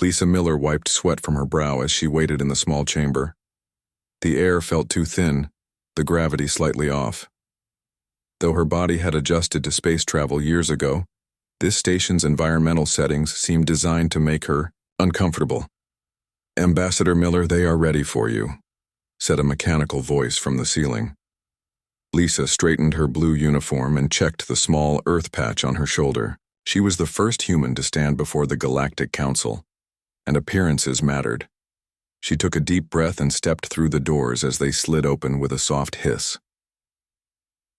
Lisa Miller wiped sweat from her brow as she waited in the small chamber. The air felt too thin, the gravity slightly off. Though her body had adjusted to space travel years ago, this station's environmental settings seemed designed to make her uncomfortable. "Ambassador Miller, they are ready for you," said a mechanical voice from the ceiling. Lisa straightened her blue uniform and checked the small Earth patch on her shoulder. She was the first human to stand before the Galactic Council, and appearances mattered. She took a deep breath and stepped through the doors as they slid open with a soft hiss.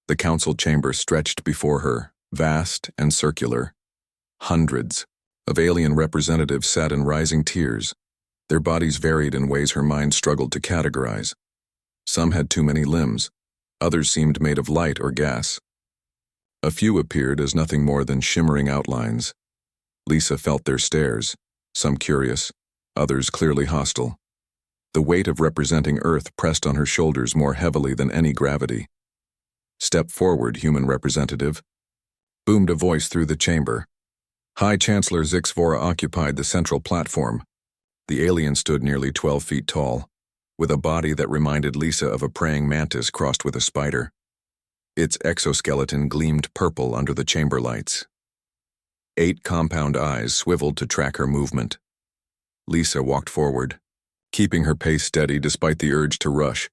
The council chamber stretched before her, vast and circular. Hundreds of alien representatives sat in rising tiers. Their bodies varied in ways her mind struggled to categorize. Some had too many limbs. Others seemed made of light or gas. A few appeared as nothing more than shimmering outlines. Lisa felt their stares, some curious, others clearly hostile. The weight of representing Earth pressed on her shoulders more heavily than any gravity. "Step forward, human representative," boomed a voice through the chamber. High Chancellor Zixvora occupied the central platform. The alien stood nearly 12 feet tall, with a body that reminded Lisa of a praying mantis crossed with a spider. Its exoskeleton gleamed purple under the chamber lights. 8 compound eyes swiveled to track her movement. Lisa walked forward, keeping her pace steady despite the urge to rush.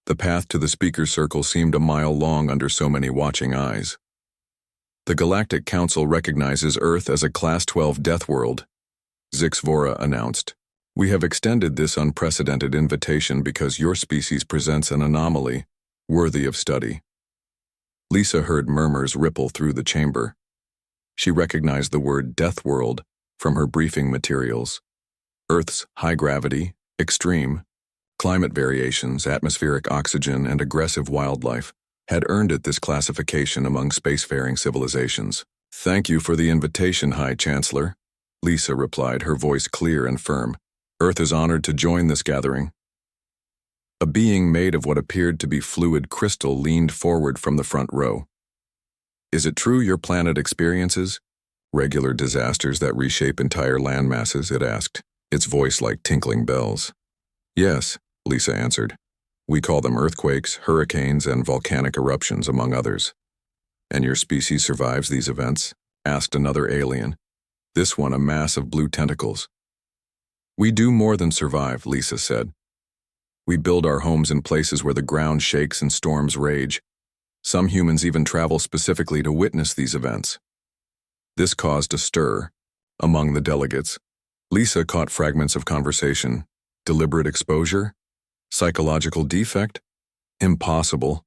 The path to the speaker circle seemed a mile long under so many watching eyes. "The Galactic Council recognizes Earth as a Class 12 Deathworld," Zixvora announced. "We have extended this unprecedented invitation because your species presents an anomaly worthy of study." Lisa heard murmurs ripple through the chamber. She recognized the word Deathworld from her briefing materials. Earth's high gravity, extreme climate variations, atmospheric oxygen, and aggressive wildlife had earned it this classification among spacefaring civilizations. "Thank you for the invitation, High Chancellor," Lisa replied, her voice clear and firm. "Earth is honored to join this gathering." A being made of what appeared to be fluid crystal leaned forward from the front row. "Is it true your planet experiences regular disasters that reshape entire land masses?" it asked, its voice like tinkling bells. "Yes," Lisa answered. "We call them earthquakes, hurricanes, and volcanic eruptions, among others." "And your species survives these events?" asked another alien, this one a mass of blue tentacles. "We do more than survive," Lisa said. "We build our homes in places where the ground shakes and storms rage. Some humans even travel specifically to witness these events." This caused a stir among the delegates. Lisa caught fragments of conversation. Deliberate exposure? Psychological defect? Impossible.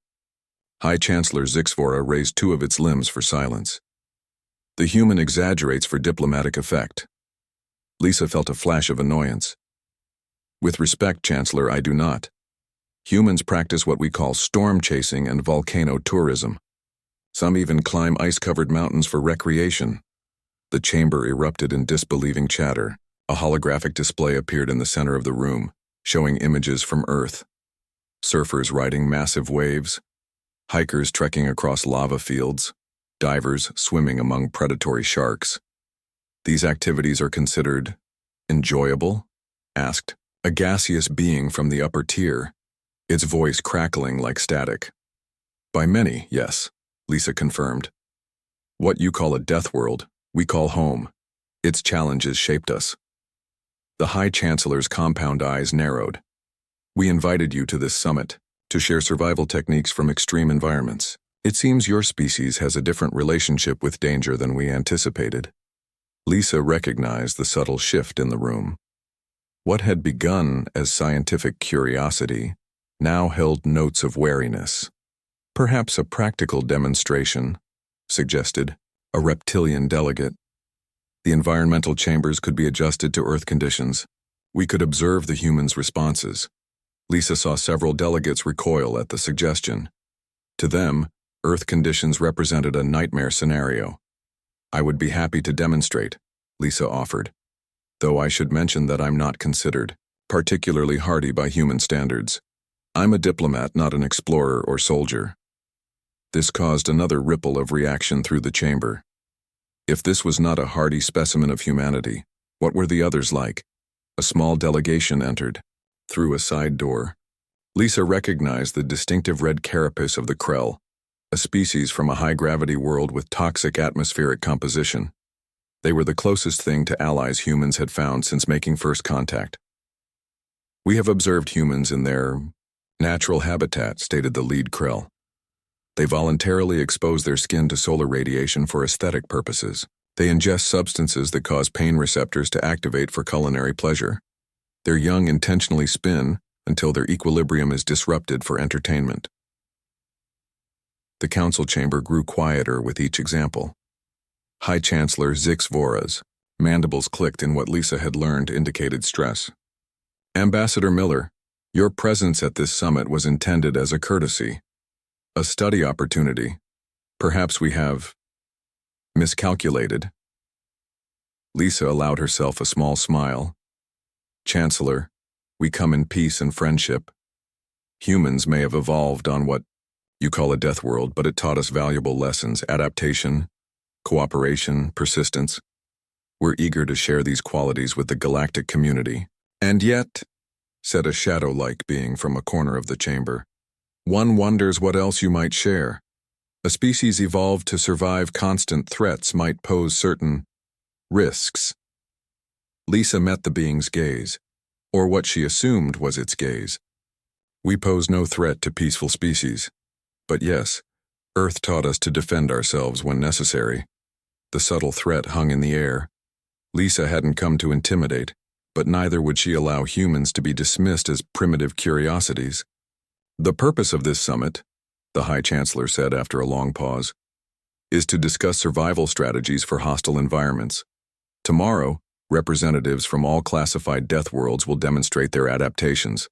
High Chancellor Zixvora raised 2 of its limbs for silence. "The human exaggerates for diplomatic effect." Lisa felt a flash of annoyance. "With respect, Chancellor, I do not. Humans practice what we call storm chasing and volcano tourism. Some even climb ice-covered mountains for recreation." The chamber erupted in disbelieving chatter. A holographic display appeared in the center of the room, showing images from Earth. Surfers riding massive waves, hikers trekking across lava fields, divers swimming among predatory sharks. "These activities are considered enjoyable?" asked a gaseous being from the upper tier, its voice crackling like static. "By many, yes," Lisa confirmed. "What you call a death world, we call home. Its challenges shaped us." The High Chancellor's compound eyes narrowed. "We invited you to this summit to share survival techniques from extreme environments. It seems your species has a different relationship with danger than we anticipated." Lisa recognized the subtle shift in the room. What had begun as scientific curiosity now held notes of wariness. "Perhaps a practical demonstration," suggested a reptilian delegate. "The environmental chambers could be adjusted to Earth conditions. We could observe the humans' responses." Lisa saw several delegates recoil at the suggestion. To them, Earth conditions represented a nightmare scenario. "I would be happy to demonstrate," Lisa offered, "though I should mention that I'm not considered particularly hardy by human standards. I'm a diplomat, not an explorer or soldier." This caused another ripple of reaction through the chamber. If this was not a hardy specimen of humanity, What were the others like? A small delegation entered. Through a side door, Lisa recognized the distinctive red carapace of the Krell, a species from a high-gravity world with toxic atmospheric composition. They were the closest thing to allies humans had found since making first contact. "We have observed humans in their natural habitat," stated the lead Krell. "They voluntarily expose their skin to solar radiation for aesthetic purposes. They ingest substances that cause pain receptors to activate for culinary pleasure. Their young intentionally spin until their equilibrium is disrupted for entertainment." The council chamber grew quieter with each example. High Chancellor Zix Vora's mandibles clicked in what Lisa had learned indicated stress. "Ambassador Miller, your presence at this summit was intended as a courtesy, a study opportunity. Perhaps we have miscalculated." Lisa allowed herself a small smile. "Chancellor, we come in peace and friendship. Humans may have evolved on what you call a death world, but it taught us valuable lessons: adaptation, cooperation, persistence. We're eager to share these qualities with the galactic community." "And yet," said a shadow-like being from a corner of the chamber, "one wonders what else you might share. A species evolved to survive constant threats might pose certain risks." Lisa met the being's gaze, or what she assumed was its gaze. "We pose no threat to peaceful species. But yes, Earth taught us to defend ourselves when necessary." The subtle threat hung in the air. Lisa hadn't come to intimidate, but neither would she allow humans to be dismissed as primitive curiosities. "The purpose of this summit," the High Chancellor said after a long pause, "is to discuss survival strategies for hostile environments. Tomorrow, representatives from all classified death worlds will demonstrate their adaptations.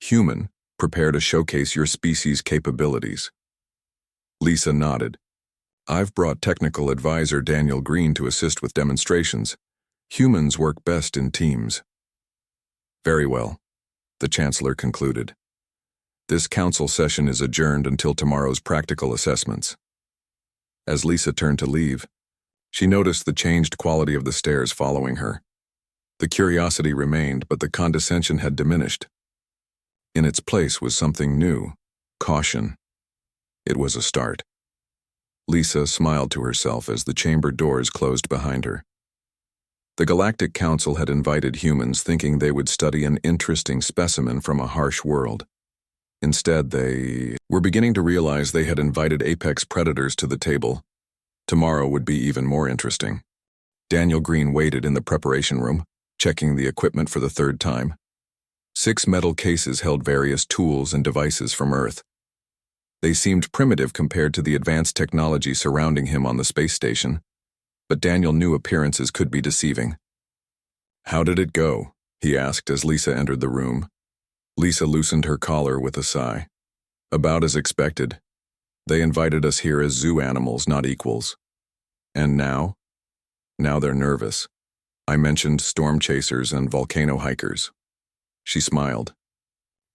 Human, prepare to showcase your species' capabilities." Lisa nodded. "I've brought technical advisor Daniel Green to assist with demonstrations. Humans work best in teams." "Very well," the Chancellor concluded. "This council session is adjourned until tomorrow's practical assessments." As Lisa turned to leave, she noticed the changed quality of the stairs following her. The curiosity remained, but the condescension had diminished. In its place was something new: caution. It was a start. Lisa smiled to herself as the chamber doors closed behind her. The Galactic Council had invited humans thinking they would study an interesting specimen from a harsh world. Instead, they were beginning to realize they had invited apex predators to the table. Tomorrow would be even more interesting. Daniel Green waited in the preparation room, checking the equipment for the third time. 6 metal cases held various tools and devices from Earth. They seemed primitive compared to the advanced technology surrounding him on the space station, but Daniel knew appearances could be deceiving. "How did it go?" he asked as Lisa entered the room. Lisa loosened her collar with a sigh. "About as expected. They invited us here as zoo animals, not equals. And now? Now they're nervous. I mentioned storm chasers and volcano hikers." She smiled.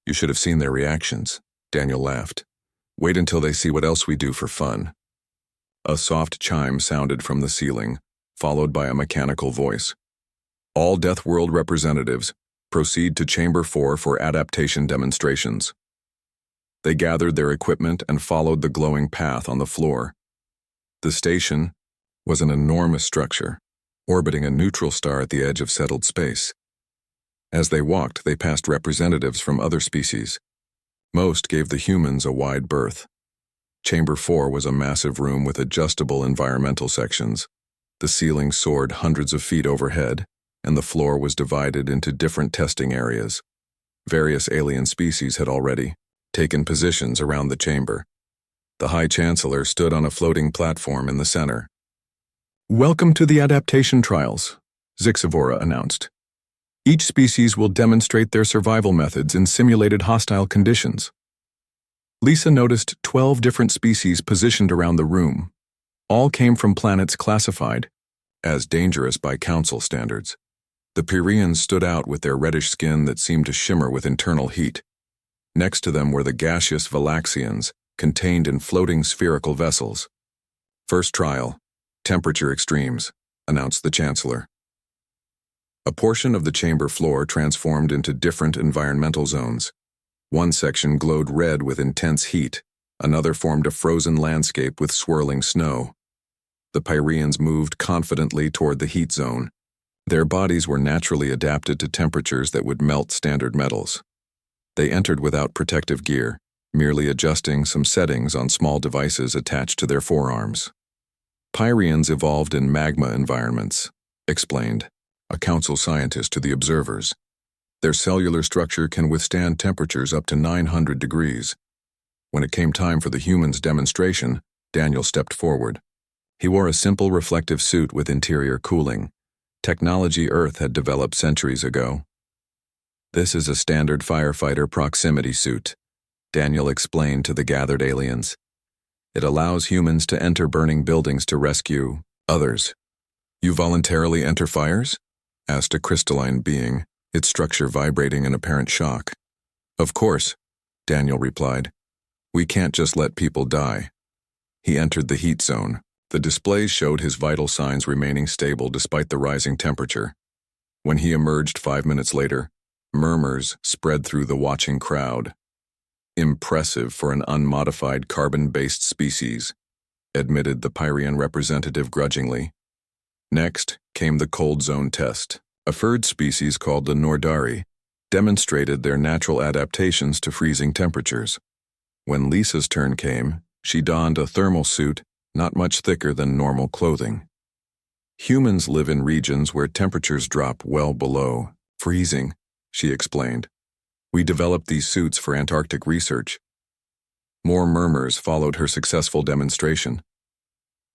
"You should have seen their reactions," Daniel laughed. "Wait until they see what else we do for fun." A soft chime sounded from the ceiling, followed by a mechanical voice. "All Death World representatives, proceed to Chamber 4 for adaptation demonstrations." They gathered their equipment and followed the glowing path on the floor. The station was an enormous structure, orbiting a neutral star at the edge of settled space. As they walked, they passed representatives from other species. Most gave the humans a wide berth. Chamber 4 was a massive room with adjustable environmental sections. The ceiling soared hundreds of feet overhead, and the floor was divided into different testing areas. Various alien species had already taken positions around the chamber. The High Chancellor stood on a floating platform in the center. "Welcome to the adaptation trials," Zixavora announced. "Each species will demonstrate their survival methods in simulated hostile conditions." Lisa noticed 12 different species positioned around the room. All came from planets classified as dangerous by Council standards. The Pyreans stood out with their reddish skin that seemed to shimmer with internal heat. Next to them were the gaseous Valaxians, contained in floating spherical vessels. "First trial, temperature extremes," announced the Chancellor. A portion of the chamber floor transformed into different environmental zones. One section glowed red with intense heat, another formed a frozen landscape with swirling snow. The Pyreans moved confidently toward the heat zone. Their bodies were naturally adapted to temperatures that would melt standard metals. They entered without protective gear, merely adjusting some settings on small devices attached to their forearms. Pyreans evolved in magma environments, explained a council scientist to the observers. Their cellular structure can withstand temperatures up to 900 degrees. When it came time for the humans' demonstration, Daniel stepped forward. He wore a simple reflective suit with interior cooling, technology Earth had developed centuries ago. This is a standard firefighter proximity suit, Daniel explained to the gathered aliens. It allows humans to enter burning buildings to rescue others. You voluntarily enter fires? Asked a crystalline being, its structure vibrating in apparent shock. Of course, Daniel replied. We can't just let people die. He entered the heat zone. The displays showed his vital signs remaining stable despite the rising temperature. When he emerged 5 minutes later, murmurs spread through the watching crowd. Impressive for an unmodified carbon-based species, admitted the Pyrean representative grudgingly. Next came the cold zone test. A furred species called the Nordari demonstrated their natural adaptations to freezing temperatures. When Lisa's turn came, she donned a thermal suit not much thicker than normal clothing. Humans live in regions where temperatures drop well below freezing, she explained. We developed these suits for Antarctic research. More murmurs followed her successful demonstration.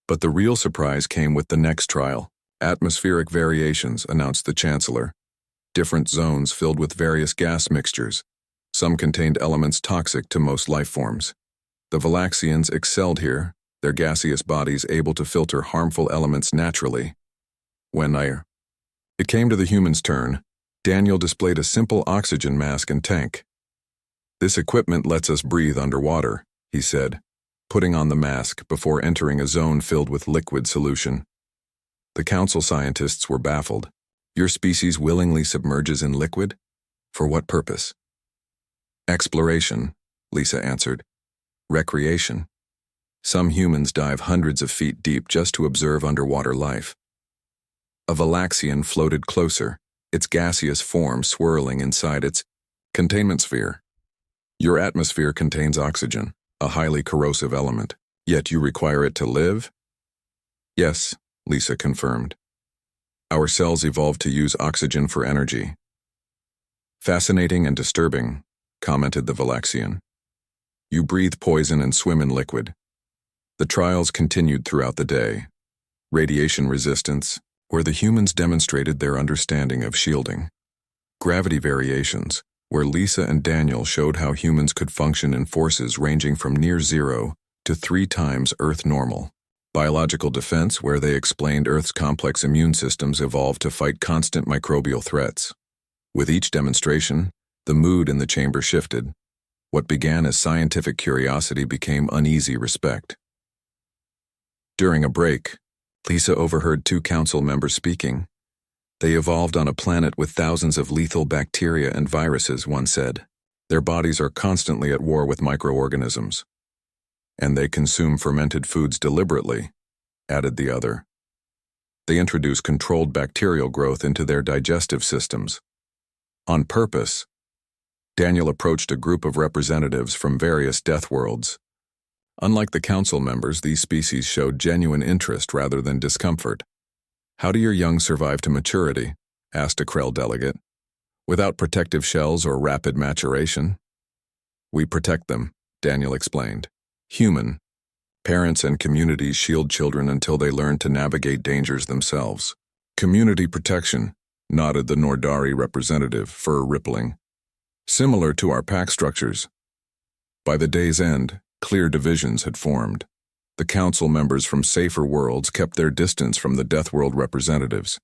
But the real surprise came with the next trial. Atmospheric variations, announced the Chancellor. Different zones filled with various gas mixtures. Some contained elements toxic to most life forms. The Valaxians excelled here, their gaseous bodies able to filter harmful elements naturally. When it came to the humans' turn, Daniel displayed a simple oxygen mask and tank. This equipment lets us breathe underwater, he said, putting on the mask before entering a zone filled with liquid solution. The council scientists were baffled. Your species willingly submerges in liquid? For what purpose? Exploration, Lisa answered. Recreation. Some humans dive hundreds of feet deep just to observe underwater life. A Valaxian floated closer, its gaseous form swirling inside its containment sphere. Your atmosphere contains oxygen, a highly corrosive element, yet you require it to live? Yes, Lisa confirmed. Our cells evolved to use oxygen for energy. Fascinating and disturbing, commented the Valaxian. You breathe poison and swim in liquid. The trials continued throughout the day. Radiation resistance, where the humans demonstrated their understanding of shielding. Gravity variations, where Lisa and Daniel showed how humans could function in forces ranging from near zero to 3 times Earth normal. Biological defense, where they explained Earth's complex immune systems evolved to fight constant microbial threats. With each demonstration, the mood in the chamber shifted. What began as scientific curiosity became uneasy respect. During a break, Lisa overheard 2 council members speaking. They evolved on a planet with thousands of lethal bacteria and viruses, one said. Their bodies are constantly at war with microorganisms. And they consume fermented foods deliberately, added the other. They introduce controlled bacterial growth into their digestive systems. On purpose, Daniel approached a group of representatives from various Deathworlds. Unlike the council members, these species showed genuine interest rather than discomfort. How do your young survive to maturity? Asked a Krell delegate. Without protective shells or rapid maturation? We protect them, Daniel explained. Human. Parents and communities shield children until they learn to navigate dangers themselves. Community protection, nodded the Nordari representative, fur rippling. Similar to our pack structures. By the day's end, clear divisions had formed. The council members from safer worlds kept their distance from the Deathworld representatives,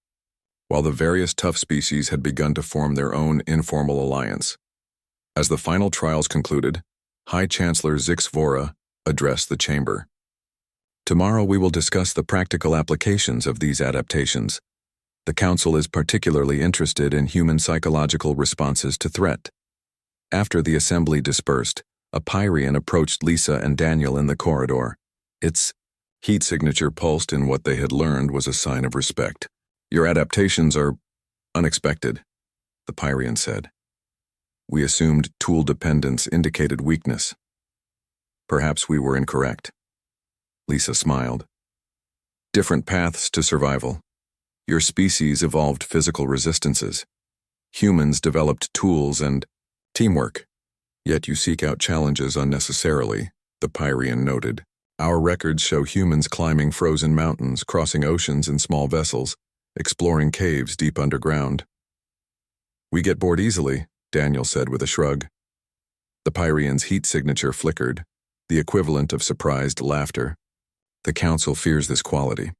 while the various tough species had begun to form their own informal alliance. As the final trials concluded, High Chancellor Zix Vora addressed the chamber. Tomorrow we will discuss the practical applications of these adaptations. The Council is particularly interested in human psychological responses to threat. After the assembly dispersed, a Pyrian approached Lisa and Daniel in the corridor. Its heat signature pulsed, and what they had learned was a sign of respect. "Your adaptations are unexpected," the Pyrian said. "We assumed tool dependence indicated weakness. Perhaps we were incorrect." Lisa smiled. "Different paths to survival. Your species evolved physical resistances. Humans developed tools and teamwork. Yet you seek out challenges unnecessarily," the Pyrian noted. "Our records show humans climbing frozen mountains, crossing oceans in small vessels, exploring caves deep underground." "We get bored easily," Daniel said with a shrug. The Pyrian's heat signature flickered, the equivalent of surprised laughter. "The Council fears this quality.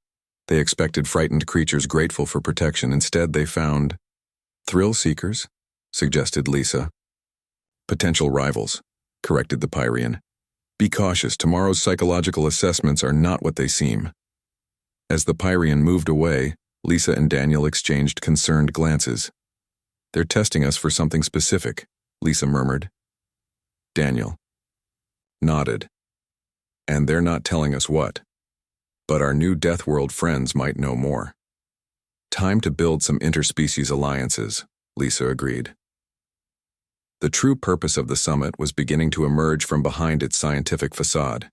They expected frightened creatures grateful for protection. Instead, they found thrill seekers," suggested Lisa. "Potential rivals," corrected the Pyrian. "Be cautious. Tomorrow's psychological assessments are not what they seem." As the Pyrian moved away, Lisa and Daniel exchanged concerned glances. "They're testing us for something specific," Lisa murmured. Daniel nodded. "And they're not telling us what. But our new Deathworld friends might know more." "Time to build some interspecies alliances," Lisa agreed. The true purpose of the summit was beginning to emerge from behind its scientific facade.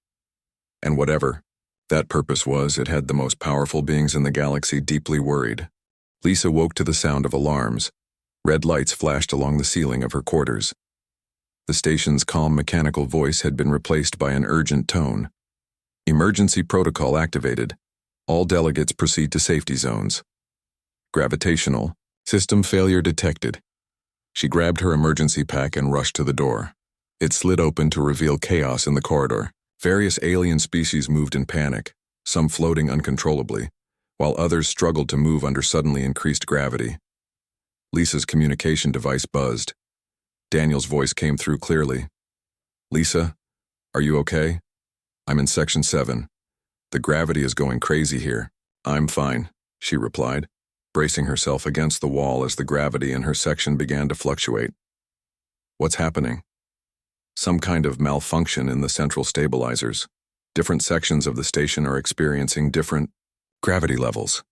And whatever that purpose was, it had the most powerful beings in the galaxy deeply worried. Lisa woke to the sound of alarms. Red lights flashed along the ceiling of her quarters. The station's calm mechanical voice had been replaced by an urgent tone. "Emergency protocol activated. All delegates proceed to safety zones. Gravitational system failure detected." She grabbed her emergency pack and rushed to the door. It slid open to reveal chaos in the corridor. Various alien species moved in panic, some floating uncontrollably, while others struggled to move under suddenly increased gravity. Lisa's communication device buzzed. Daniel's voice came through clearly. "Lisa, are you okay? I'm in Section 7. The gravity is going crazy here." "I'm fine," she replied, bracing herself against the wall as the gravity in her section began to fluctuate. "What's happening?" "Some kind of malfunction in the central stabilizers. Different sections of the station are experiencing different gravity levels."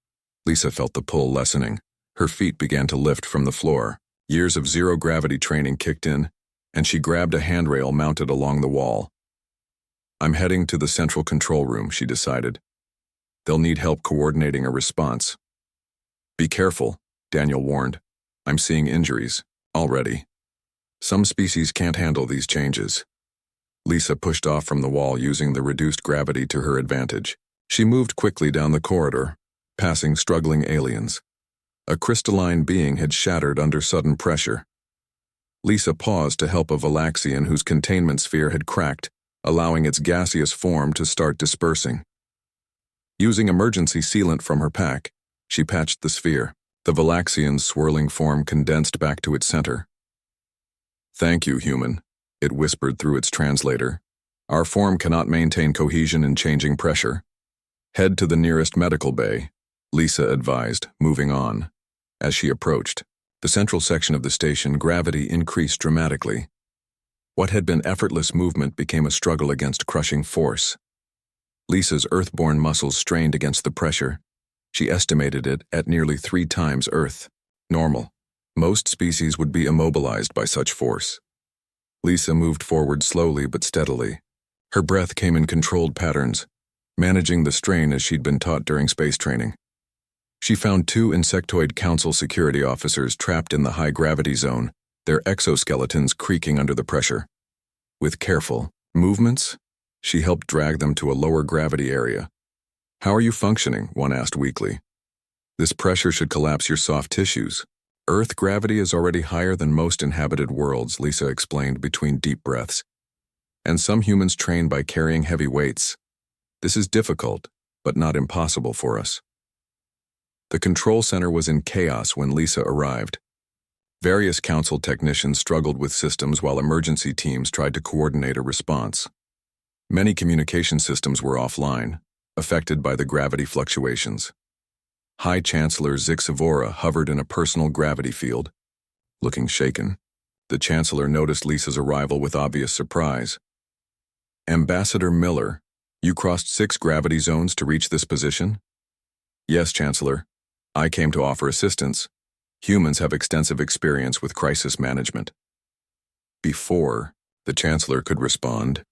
Lisa felt the pull lessening. Her feet began to lift from the floor. Years of zero-gravity training kicked in, and she grabbed a handrail mounted along the wall. "I'm heading to the central control room," she decided. "They'll need help coordinating a response." "Be careful," Daniel warned. "I'm seeing injuries already. Some species can't handle these changes." Lisa pushed off from the wall using the reduced gravity to her advantage. She moved quickly down the corridor, passing struggling aliens. A crystalline being had shattered under sudden pressure. Lisa paused to help a Valaxian whose containment sphere had cracked, allowing its gaseous form to start dispersing. Using emergency sealant from her pack, she patched the sphere. The Valaxian's swirling form condensed back to its center. "Thank you, human," it whispered through its translator. "Our form cannot maintain cohesion in changing pressure. Head to the nearest medical bay," Lisa advised, moving on. As she approached the central section of the station, gravity increased dramatically. What had been effortless movement became a struggle against crushing force. Lisa's earthborn muscles strained against the pressure. She estimated it at nearly 3 times Earth normal. Most species would be immobilized by such force. Lisa moved forward slowly but steadily. Her breath came in controlled patterns, managing the strain as she'd been taught during space training. She found 2 Insectoid Council security officers trapped in the high-gravity zone, their exoskeletons creaking under the pressure. With careful movements, she helped drag them to a lower gravity area. "How are you functioning?" one asked weakly. "This pressure should collapse your soft tissues." "Earth gravity is already higher than most inhabited worlds," Lisa explained between deep breaths. "And some humans train by carrying heavy weights. This is difficult, but not impossible for us." The control center was in chaos when Lisa arrived. Various council technicians struggled with systems while emergency teams tried to coordinate a response. Many communication systems were offline, affected by the gravity fluctuations. High Chancellor Zixavora hovered in a personal gravity field. Looking shaken, the Chancellor noticed Lisa's arrival with obvious surprise. Ambassador Miller, you crossed 6 gravity zones to reach this position? Yes, Chancellor. I came to offer assistance. Humans have extensive experience with crisis management. Before the Chancellor could respond,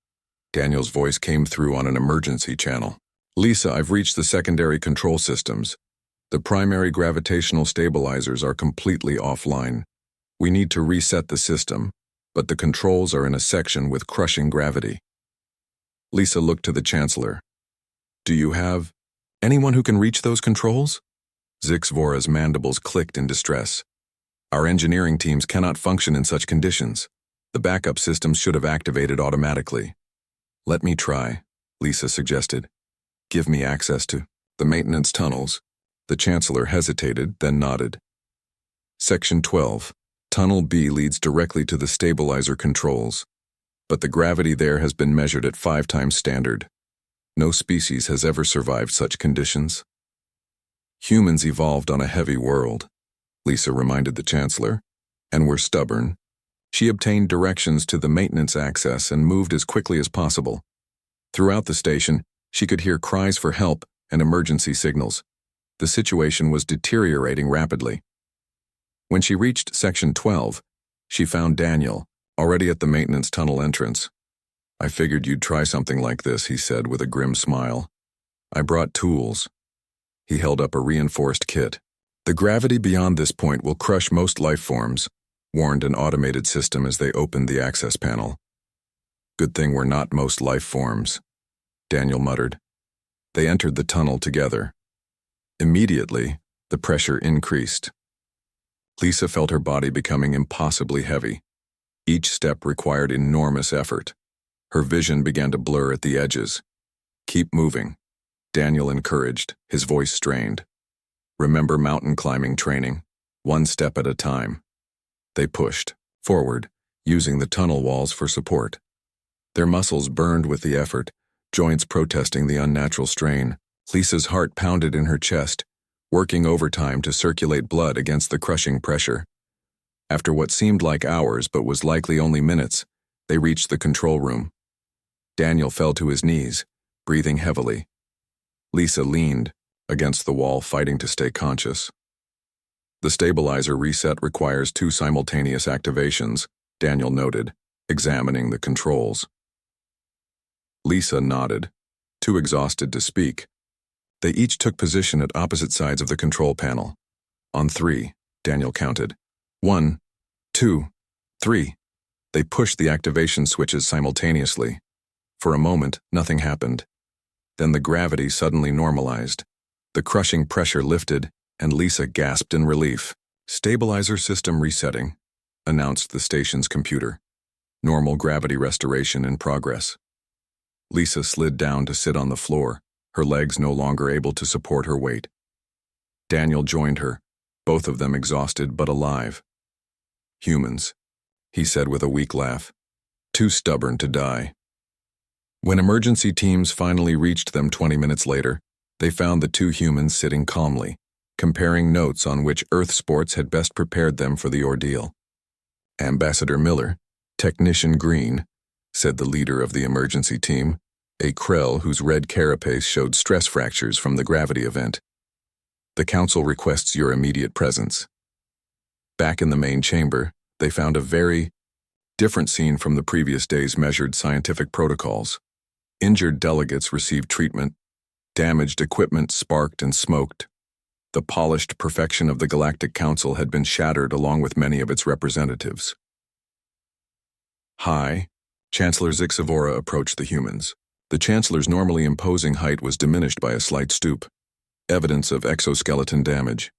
Daniel's voice came through on an emergency channel. Lisa, I've reached the secondary control systems. The primary gravitational stabilizers are completely offline. We need to reset the system, but the controls are in a section with crushing gravity. Lisa looked to the Chancellor. Do you have anyone who can reach those controls? Zixavora's mandibles clicked in distress. Our engineering teams cannot function in such conditions. The backup systems should have activated automatically. Let me try, Lisa suggested. Give me access to the maintenance tunnels. The Chancellor hesitated, then nodded. Section 12. Tunnel B leads directly to the stabilizer controls, but the gravity there has been measured at 5 times standard. No species has ever survived such conditions. Humans evolved on a heavy world, Lisa reminded the Chancellor, and were stubborn. She obtained directions to the maintenance access and moved as quickly as possible. Throughout the station, she could hear cries for help and emergency signals. The situation was deteriorating rapidly. When she reached Section 12, she found Daniel, already at the maintenance tunnel entrance. I figured you'd try something like this, he said with a grim smile. I brought tools. He held up a reinforced kit. The gravity beyond this point will crush most life forms, warned an automated system as they opened the access panel. Good thing we're not most life forms, Daniel muttered. They entered the tunnel together. Immediately, the pressure increased. Lisa felt her body becoming impossibly heavy. Each step required enormous effort. Her vision began to blur at the edges. Keep moving, Daniel encouraged, his voice strained. Remember mountain climbing training, 1 step at a time. They pushed forward, using the tunnel walls for support. Their muscles burned with the effort, joints protesting the unnatural strain. Lisa's heart pounded in her chest, working overtime to circulate blood against the crushing pressure. After what seemed like hours but was likely only minutes, they reached the control room. Daniel fell to his knees, breathing heavily. Lisa leaned against the wall, fighting to stay conscious. The stabilizer reset requires 2 simultaneous activations, Daniel noted, examining the controls. Lisa nodded, too exhausted to speak. They each took position at opposite sides of the control panel. On 3, Daniel counted. 1, 2, 3. They pushed the activation switches simultaneously. For a moment, nothing happened. Then the gravity suddenly normalized. The crushing pressure lifted, and Lisa gasped in relief. Stabilizer system resetting, announced the station's computer. Normal gravity restoration in progress. Lisa slid down to sit on the floor, her legs no longer able to support her weight. Daniel joined her, both of them exhausted but alive. Humans, he said with a weak laugh. Too stubborn to die. When emergency teams finally reached them 20 minutes later, they found the 2 humans sitting calmly, comparing notes on which Earth sports had best prepared them for the ordeal. Ambassador Miller, Technician Green, said the leader of the emergency team, a Krell whose red carapace showed stress fractures from the gravity event. The council requests your immediate presence. Back in the main chamber, they found a very different scene from the previous day's measured scientific protocols. Injured delegates received treatment. Damaged equipment sparked and smoked. The polished perfection of the Galactic Council had been shattered along with many of its representatives. Hi, Chancellor Zixavora approached the humans. The Chancellor's normally imposing height was diminished by a slight stoop, evidence of exoskeleton damage.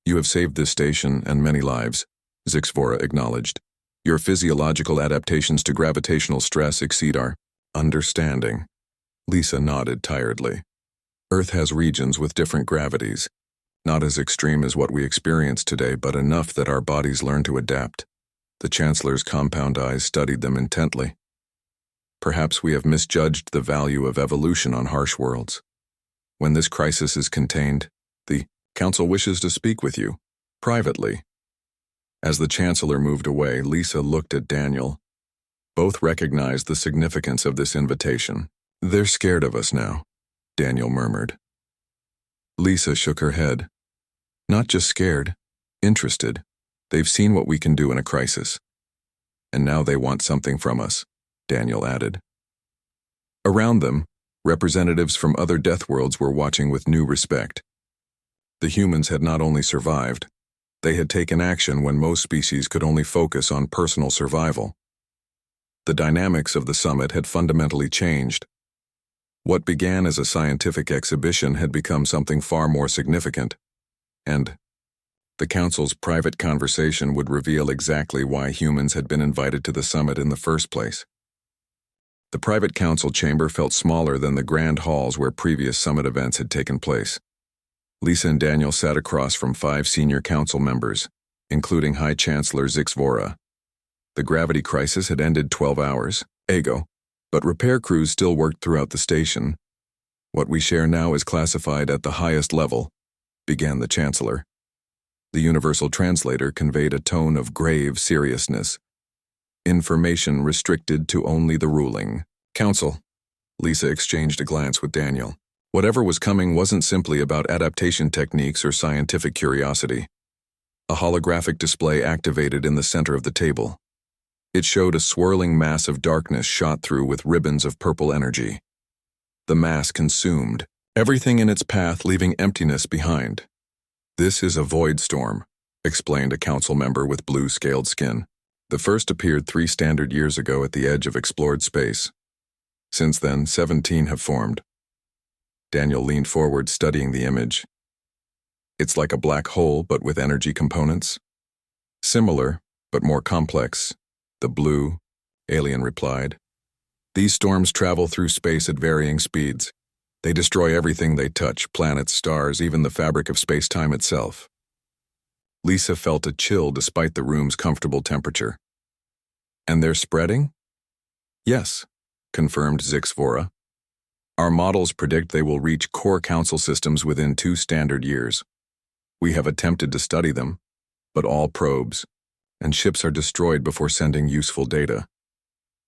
You have saved this station and many lives, Zixavora acknowledged. Your physiological adaptations to gravitational stress exceed our understanding. Lisa nodded tiredly. Earth has regions with different gravities, not as extreme as what we experience today, but enough that our bodies learn to adapt. The Chancellor's compound eyes studied them intently. Perhaps we have misjudged the value of evolution on harsh worlds. When this crisis is contained, the Council wishes to speak with you, privately. As the Chancellor moved away, Lisa looked at Daniel. Both recognized the significance of this invitation. They're scared of us now, Daniel murmured. Lisa shook her head. Not just scared, interested. They've seen what we can do in a crisis. And now they want something from us, Daniel added. Around them, representatives from other Deathworlds were watching with new respect. The humans had not only survived, they had taken action when most species could only focus on personal survival. The dynamics of the summit had fundamentally changed. What began as a scientific exhibition had become something far more significant, and the Council's private conversation would reveal exactly why humans had been invited to the summit in the first place. The private council chamber felt smaller than the grand halls where previous summit events had taken place. Lisa and Daniel sat across from 5 senior council members, including High Chancellor Zixvora. The gravity crisis had ended 12 hours ago, but repair crews still worked throughout the station. What we share now is classified at the highest level, began the Chancellor. The Universal Translator conveyed a tone of grave seriousness. Information restricted to only the ruling. Council. Lisa exchanged a glance with Daniel. Whatever was coming wasn't simply about adaptation techniques or scientific curiosity. A holographic display activated in the center of the table. It showed a swirling mass of darkness shot through with ribbons of purple energy. The mass consumed everything in its path, leaving emptiness behind. This is a void storm, explained a council member with blue-scaled skin. The first appeared 3 standard years ago at the edge of explored space. Since then, 17 have formed. Daniel leaned forward, studying the image. It's like a black hole, but with energy components. Similar, but more complex. The blue, alien replied. These storms travel through space at varying speeds. They destroy everything they touch, planets, stars, even the fabric of space-time itself. Lisa felt a chill despite the room's comfortable temperature. And they're spreading? Yes, confirmed Zixvora. Our models predict they will reach core council systems within 2 standard years. We have attempted to study them, but all probes and ships are destroyed before sending useful data.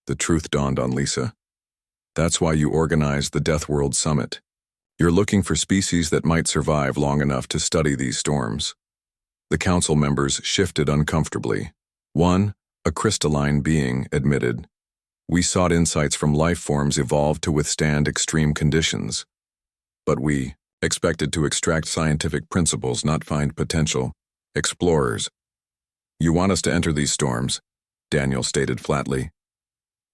The truth dawned on Lisa. That's why you organized the Deathworld Summit. You're looking for species that might survive long enough to study these storms. The council members shifted uncomfortably. One, a crystalline being, admitted. We sought insights from life forms evolved to withstand extreme conditions. But we expected to extract scientific principles, not find potential. Explorers. You want us to enter these storms, Daniel stated flatly.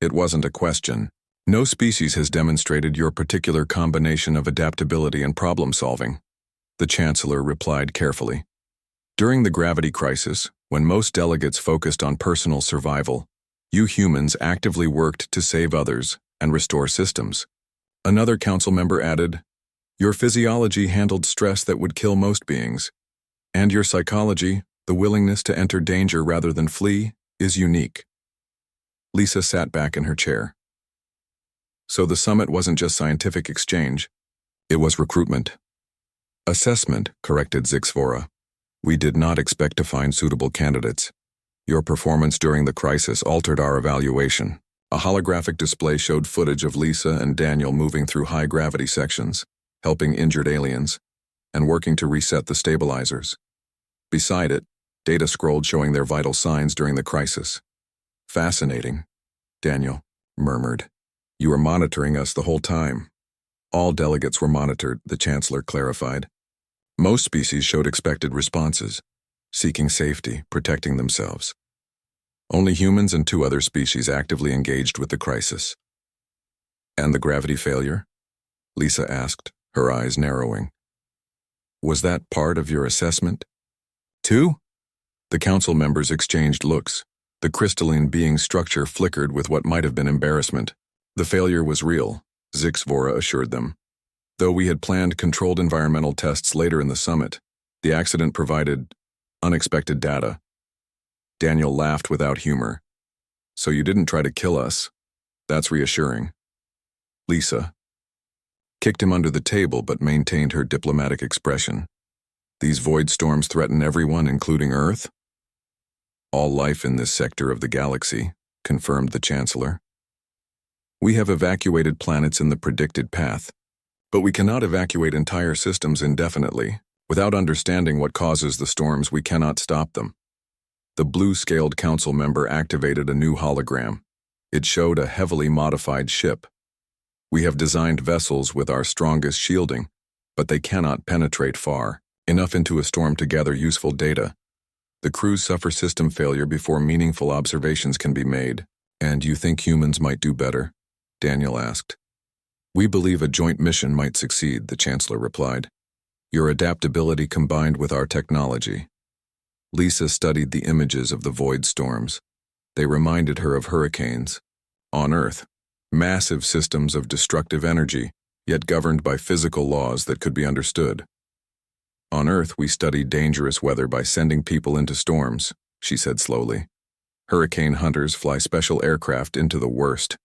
It wasn't a question. No species has demonstrated your particular combination of adaptability and problem-solving, the Chancellor replied carefully. During the gravity crisis, when most delegates focused on personal survival, you humans actively worked to save others and restore systems. Another council member added, your physiology handled stress that would kill most beings, and your psychology, the willingness to enter danger rather than flee, is unique. Lisa sat back in her chair. So the summit wasn't just scientific exchange, it was recruitment. Assessment, corrected Zixvora. We did not expect to find suitable candidates. Your performance during the crisis altered our evaluation. A holographic display showed footage of Lisa and Daniel moving through high-gravity sections, helping injured aliens, and working to reset the stabilizers. Beside it, data scrolled showing their vital signs during the crisis. Fascinating, Daniel murmured. You were monitoring us the whole time. All delegates were monitored, the Chancellor clarified. Most species showed expected responses, seeking safety, protecting themselves. Only humans and 2 other species actively engaged with the crisis. And the gravity failure? Lisa asked, her eyes narrowing. Was that part of your assessment? 2? The council members exchanged looks. The crystalline being's structure flickered with what might have been embarrassment. The failure was real, Zixvora assured them. Though we had planned controlled environmental tests later in the summit, the accident provided unexpected data. Daniel laughed without humor. So you didn't try to kill us. That's reassuring. Lisa kicked him under the table but maintained her diplomatic expression. These void storms threaten everyone, including Earth? All life in this sector of the galaxy, confirmed the Chancellor. We have evacuated planets in the predicted path, but we cannot evacuate entire systems indefinitely. Without understanding what causes the storms, we cannot stop them. The blue-scaled council member activated a new hologram. It showed a heavily modified ship. We have designed vessels with our strongest shielding, but they cannot penetrate far enough into a storm to gather useful data. The crews suffer system failure before meaningful observations can be made. And you think humans might do better? Daniel asked. We believe a joint mission might succeed, the Chancellor replied. Your adaptability combined with our technology. Lisa studied the images of the void storms. They reminded her of hurricanes. On Earth, massive systems of destructive energy, yet governed by physical laws that could be understood. On Earth, we study dangerous weather by sending people into storms, she said slowly. Hurricane hunters fly special aircraft into the worst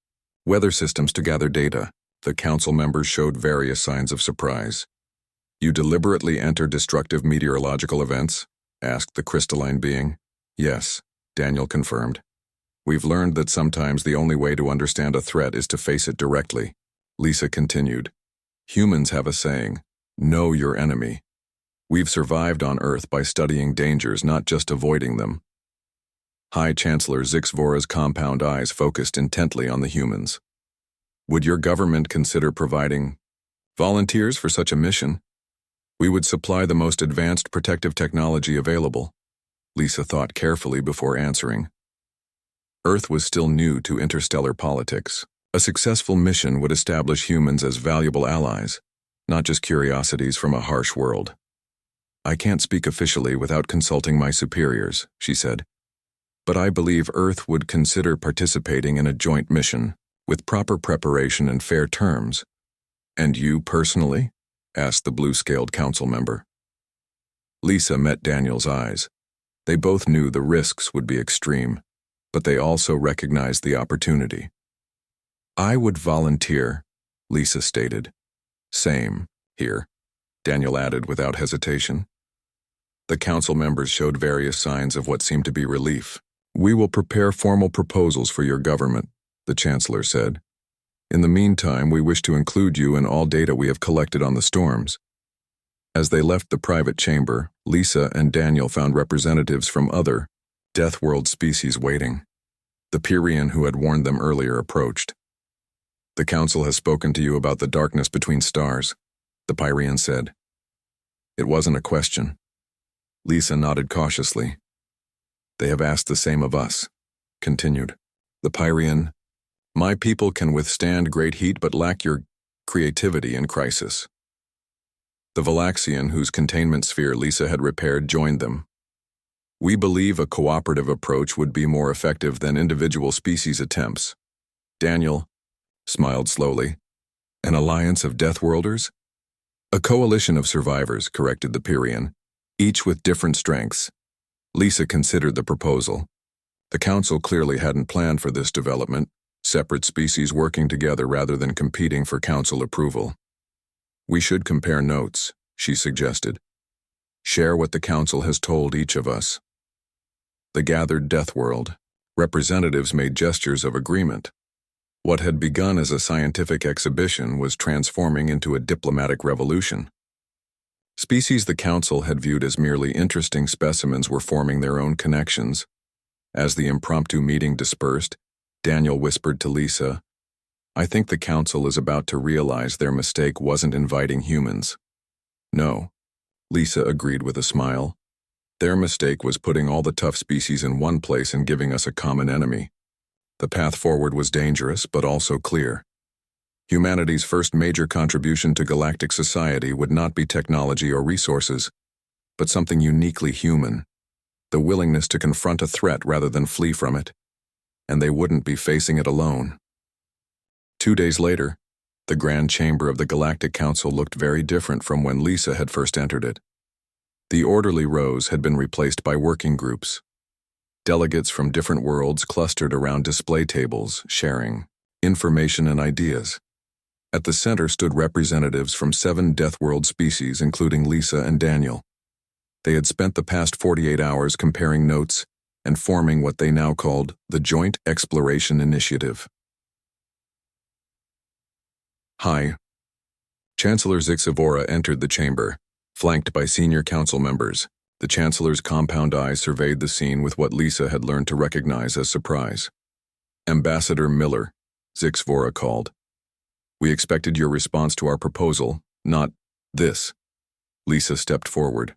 weather systems to gather data. The council members showed various signs of surprise. You deliberately enter destructive meteorological events? Asked the crystalline being. Yes, Daniel confirmed. We've learned that sometimes the only way to understand a threat is to face it directly. Lisa continued. Humans have a saying, know your enemy. We've survived on Earth by studying dangers, not just avoiding them. High Chancellor Zixvora's compound eyes focused intently on the humans. Would your government consider providing volunteers for such a mission? We would supply the most advanced protective technology available. Lisa thought carefully before answering. Earth was still new to interstellar politics. A successful mission would establish humans as valuable allies, not just curiosities from a harsh world. I can't speak officially without consulting my superiors, she said. But I believe Earth would consider participating in a joint mission, with proper preparation and fair terms. And you personally? Asked the blue-scaled council member. Lisa met Daniel's eyes. They both knew the risks would be extreme, but they also recognized the opportunity. I would volunteer, Lisa stated. Same, here, Daniel added without hesitation. The council members showed various signs of what seemed to be relief. We will prepare formal proposals for your government, the Chancellor said. In the meantime, we wish to include you in all data we have collected on the storms. As they left the private chamber, Lisa and Daniel found representatives from other Deathworld species waiting. The Pyrian who had warned them earlier approached. The Council has spoken to you about the darkness between stars, the Pyrian said. It wasn't a question. Lisa nodded cautiously. They have asked the same of us, continued. The Pyrian, my people can withstand great heat but lack your creativity in crisis. The Valaxian, whose containment sphere Lisa had repaired, joined them. We believe a cooperative approach would be more effective than individual species attempts. Daniel smiled slowly. An alliance of Deathworlders? A coalition of survivors, corrected the Pyrian, each with different strengths. Lisa considered the proposal. The Council clearly hadn't planned for this development, separate species working together rather than competing for Council approval. We should compare notes, she suggested. Share what the Council has told each of us. The gathered Deathworld representatives made gestures of agreement. What had begun as a scientific exhibition was transforming into a diplomatic revolution. Species the Council had viewed as merely interesting specimens were forming their own connections. As the impromptu meeting dispersed, Daniel whispered to Lisa, I think the Council is about to realize their mistake wasn't inviting humans. No, Lisa agreed with a smile. Their mistake was putting all the tough species in one place and giving us a common enemy. The path forward was dangerous, but also clear. Humanity's first major contribution to galactic society would not be technology or resources, but something uniquely human, the willingness to confront a threat rather than flee from it. And they wouldn't be facing it alone. 2 days later, the Grand Chamber of the Galactic Council looked very different from when Lisa had first entered it. The orderly rows had been replaced by working groups. Delegates from different worlds clustered around display tables, sharing information and ideas. At the center stood representatives from 7 Deathworld species, including Lisa and Daniel. They had spent the past 48 hours comparing notes and forming what they now called the Joint Exploration Initiative. Hi. Chancellor Zixavora entered the chamber, flanked by senior council members. The Chancellor's compound eye surveyed the scene with what Lisa had learned to recognize as surprise. Ambassador Miller, Zixavora called. We expected your response to our proposal, not this. Lisa stepped forward.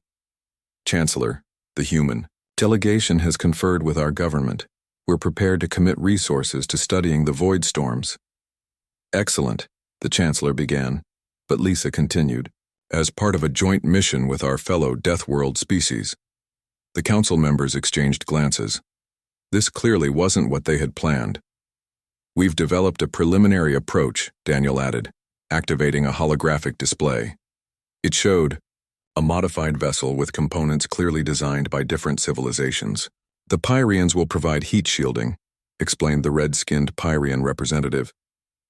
Chancellor, the human delegation has conferred with our government. We're prepared to commit resources to studying the void storms. Excellent, the Chancellor began, but Lisa continued. As part of a joint mission with our fellow Deathworld species. The council members exchanged glances. This clearly wasn't what they had planned. We've developed a preliminary approach, Daniel added, activating a holographic display. It showed a modified vessel with components clearly designed by different civilizations. The Pyrians will provide heat shielding, explained the red-skinned Pyrian representative.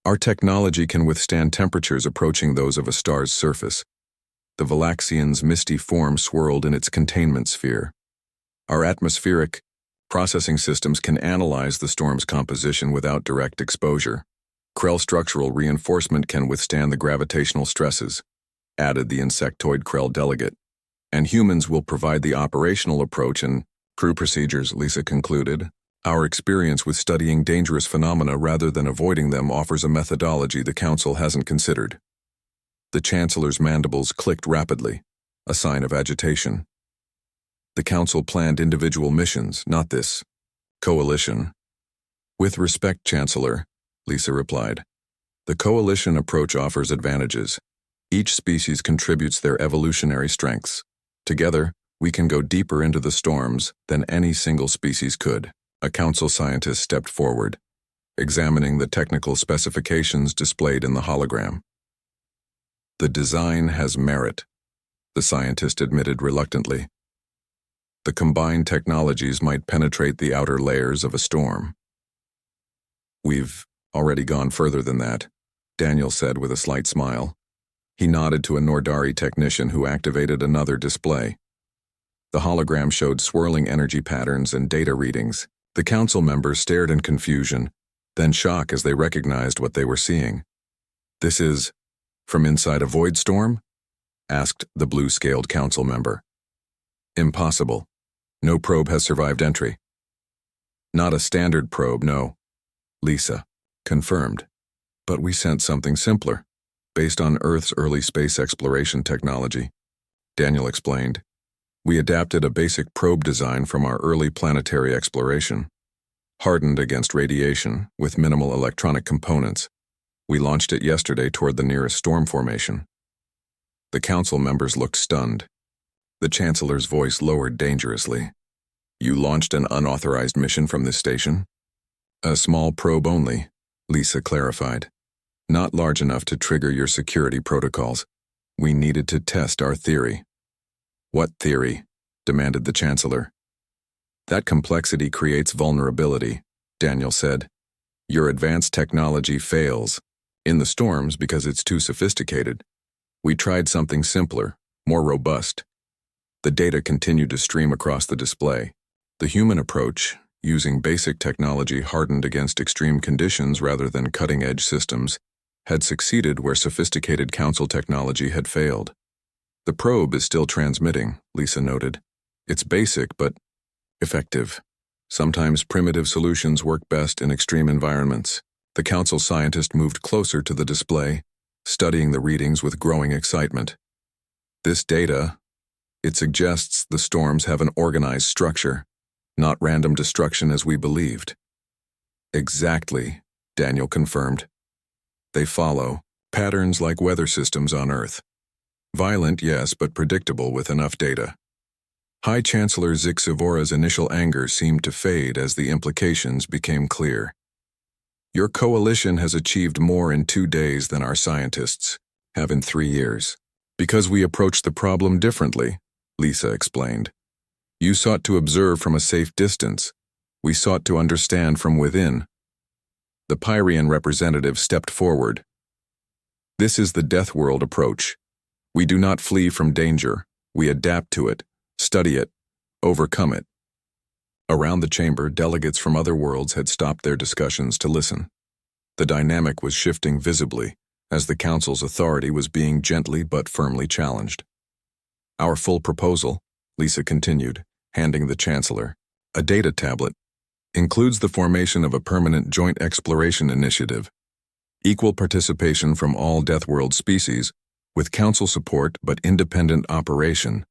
Our technology can withstand temperatures approaching those of a star's surface. The Valaxian's misty form swirled in its containment sphere. Our atmospheric processing systems can analyze the storm's composition without direct exposure. Krell structural reinforcement can withstand the gravitational stresses, added the insectoid Krell delegate. And humans will provide the operational approach and crew procedures, Lisa concluded. Our experience with studying dangerous phenomena rather than avoiding them offers a methodology the Council hasn't considered. The Chancellor's mandibles clicked rapidly, a sign of agitation. The Council planned individual missions, not this coalition. With respect, Chancellor, Lisa replied. The coalition approach offers advantages. Each species contributes their evolutionary strengths. Together, we can go deeper into the storms than any single species could. A Council scientist stepped forward, examining the technical specifications displayed in the hologram. The design has merit, the scientist admitted reluctantly. The combined technologies might penetrate the outer layers of a storm. We've already gone further than that, Daniel said with a slight smile. He nodded to a Nordari technician who activated another display. The hologram showed swirling energy patterns and data readings. The Council members stared in confusion, then shock as they recognized what they were seeing. This is from inside a void storm? Asked the blue-scaled Council member. Impossible. No probe has survived entry. Not a standard probe, no. Lisa confirmed. But we sent something simpler, based on Earth's early space exploration technology. Daniel explained. We adapted a basic probe design from our early planetary exploration. Hardened against radiation, with minimal electronic components. We launched it yesterday toward the nearest storm formation. The Council members looked stunned. The Chancellor's voice lowered dangerously. You launched an unauthorized mission from this station? A small probe only, Lisa clarified. Not large enough to trigger your security protocols. We needed to test our theory. What theory? Demanded the Chancellor. That complexity creates vulnerability, Daniel said. Your advanced technology fails. In the storms because it's too sophisticated. We tried something simpler, more robust. The data continued to stream across the display. The human approach, using basic technology hardened against extreme conditions rather than cutting-edge systems, had succeeded where sophisticated Council technology had failed. The probe is still transmitting, Lisa noted. It's basic but effective. Sometimes primitive solutions work best in extreme environments. The Council scientist moved closer to the display, studying the readings with growing excitement. This data, it suggests the storms have an organized structure, not random destruction as we believed. Exactly, Daniel confirmed. They follow patterns like weather systems on Earth. Violent, yes, but predictable with enough data. High Chancellor Zixavora's initial anger seemed to fade as the implications became clear. Your coalition has achieved more in 2 days than our scientists have in 3 years. Because we approached the problem differently, Lisa explained. You sought to observe from a safe distance. We sought to understand from within. The Pyrian representative stepped forward. This is the Deathworld approach. We do not flee from danger. We adapt to it, Study it. Overcome it. Around the chamber, delegates from other worlds had stopped their discussions to listen. The dynamic was shifting visibly, as the Council's authority was being gently but firmly challenged. Our full proposal, Lisa continued, handing the Chancellor a data tablet, includes the formation of a permanent joint exploration initiative, equal participation from all Deathworld species, with Council support but independent operation.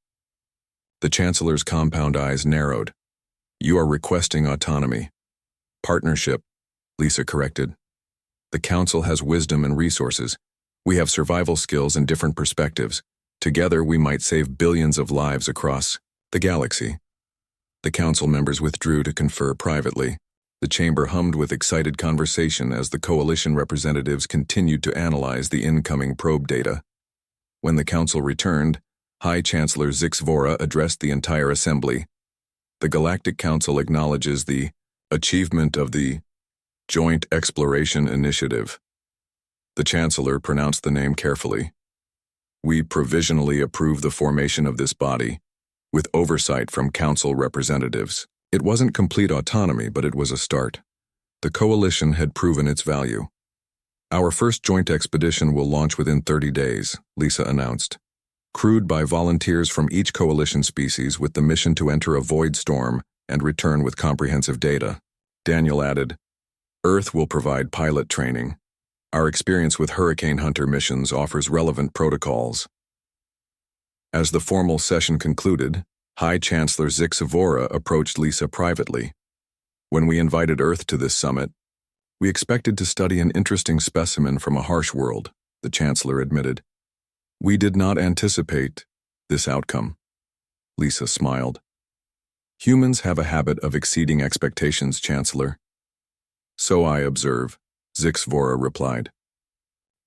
The Chancellor's compound eyes narrowed. You are requesting autonomy. Partnership, Lisa corrected. The Council has wisdom and resources. We have survival skills and different perspectives. Together, we might save billions of lives across the galaxy. The Council members withdrew to confer privately. The chamber hummed with excited conversation as the Coalition representatives continued to analyze the incoming probe data. When the Council returned, High Chancellor Zix Vora addressed the entire assembly. The Galactic Council acknowledges the achievement of the Joint Exploration Initiative. The Chancellor pronounced the name carefully. We provisionally approve the formation of this body, with oversight from Council representatives. It wasn't complete autonomy, but it was a start. The Coalition had proven its value. Our first joint expedition will launch within 30 days, Lisa announced. Crewed by volunteers from each Coalition species with the mission to enter a void storm and return with comprehensive data. Daniel added, Earth will provide pilot training. Our experience with Hurricane Hunter missions offers relevant protocols. As the formal session concluded, High Chancellor Zix Vora approached Lisa privately. When we invited Earth to this summit, we expected to study an interesting specimen from a harsh world, the Chancellor admitted. We did not anticipate this outcome. Lisa smiled. Humans have a habit of exceeding expectations, Chancellor. So I observe, Zix Vora replied.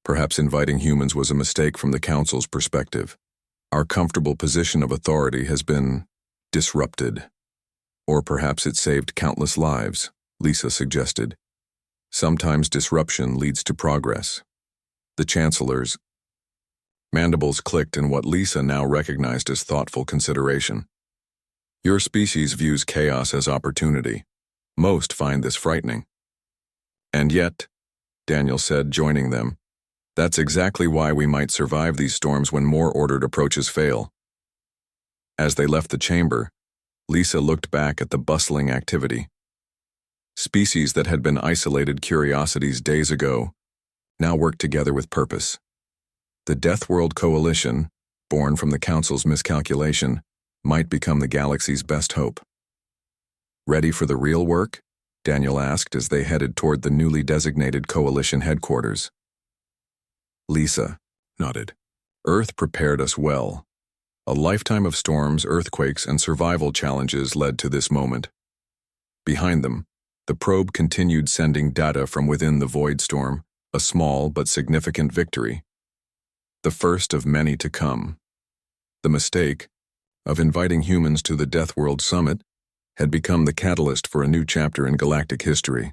Perhaps inviting humans was a mistake from the Council's perspective. Our comfortable position of authority has been disrupted. Or perhaps it saved countless lives, Lisa suggested. Sometimes disruption leads to progress. The Chancellor's mandibles clicked in what Lisa now recognized as thoughtful consideration. Your species views chaos as opportunity. Most find this frightening. And yet, Daniel said, joining them, that's exactly why we might survive these storms when more ordered approaches fail. As they left the chamber, Lisa looked back at the bustling activity. Species that had been isolated curiosities days ago now worked together with purpose. The Deathworld Coalition, born from the Council's miscalculation, might become the galaxy's best hope. Ready for the real work? Daniel asked as they headed toward the newly designated Coalition headquarters. Lisa nodded. Earth prepared us well. A lifetime of storms, earthquakes, and survival challenges led to this moment. Behind them, the probe continued sending data from within the void storm, a small but significant victory. The first of many to come. The mistake of inviting humans to the Deathworld Summit had become the catalyst for a new chapter in galactic history.